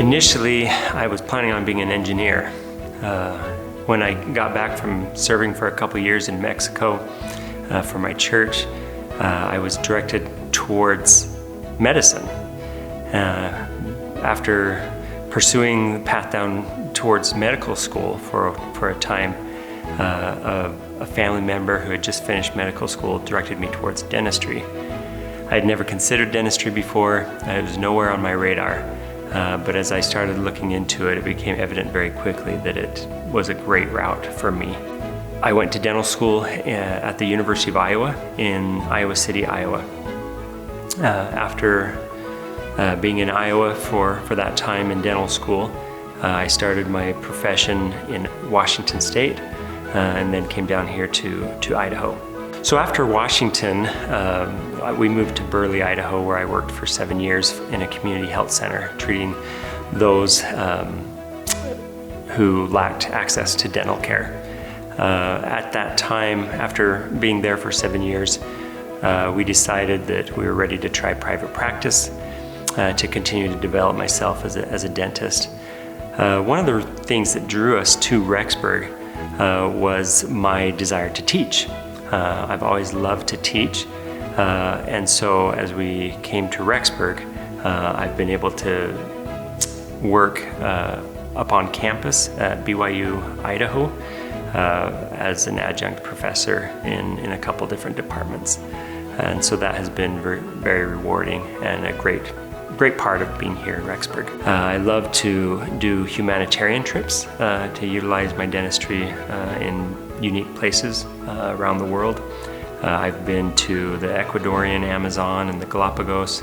Initially, I was planning on being an engineer. When I got back from serving for a couple years in Mexico for my church, I was directed towards medicine. After pursuing the path down towards medical school for a time, a family member who had just finished medical school directed me towards dentistry. I had never considered dentistry before. It was nowhere on my radar. But as I started looking into it, it became evident very quickly that it was a great route for me. I went to dental school at the University of Iowa in Iowa City, Iowa. After being in Iowa for that time in dental school, I started my profession in Washington State and then came down here to Idaho. So after Washington, we moved to Burley, Idaho, where I worked for 7 years in a community health center, treating those who lacked access to dental care. At that time, after being there for 7 years, we decided that we were ready to try private practice to continue to develop myself as a dentist. One of the things that drew us to Rexburg was my desire to teach. I've always loved to teach, and so as we came to Rexburg, I've been able to work up on campus at BYU, Idaho, as an adjunct professor in a couple different departments. And so that has been very rewarding and a great part of being here in Rexburg. I love to do humanitarian trips to utilize my dentistry in unique places around the world. I've been to the Ecuadorian Amazon and the Galapagos.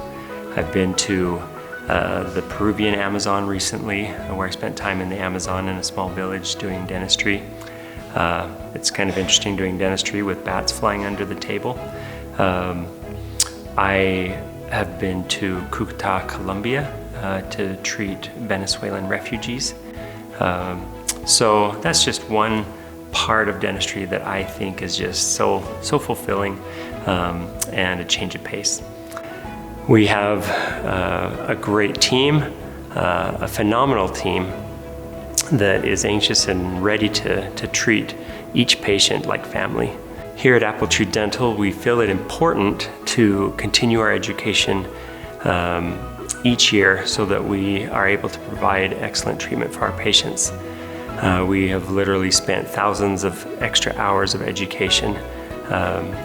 I've been to the Peruvian Amazon recently, where I spent time in the Amazon in a small village doing dentistry. It's kind of interesting doing dentistry with bats flying under the table. I have been to Cúcuta, Colombia to treat Venezuelan refugees. So that's just one part of dentistry that I think is just so fulfilling and a change of pace. We have a great team, a phenomenal team that is anxious and ready to treat each patient like family. Here at Apple Tree Dental, we feel it important to continue our education each year so that we are able to provide excellent treatment for our patients. We have literally spent thousands of extra hours of education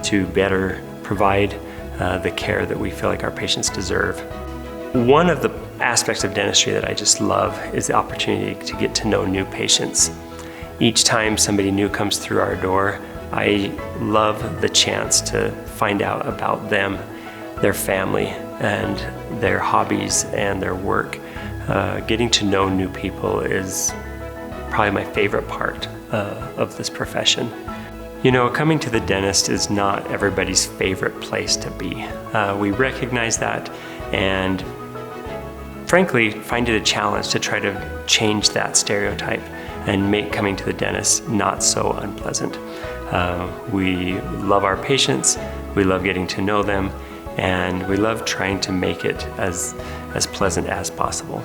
to better provide the care that we feel like our patients deserve. One of the aspects of dentistry that I just love is the opportunity to get to know new patients. Each time somebody new comes through our door, I love the chance to find out about them, their family, and their hobbies and their work. Getting to know new people is probably my favorite part of this profession. You know, coming to the dentist is not everybody's favorite place to be. We recognize that and frankly find it a challenge to try to change that stereotype and make coming to the dentist not so unpleasant. We love our patients, we love getting to know them, and we love trying to make it as pleasant as possible.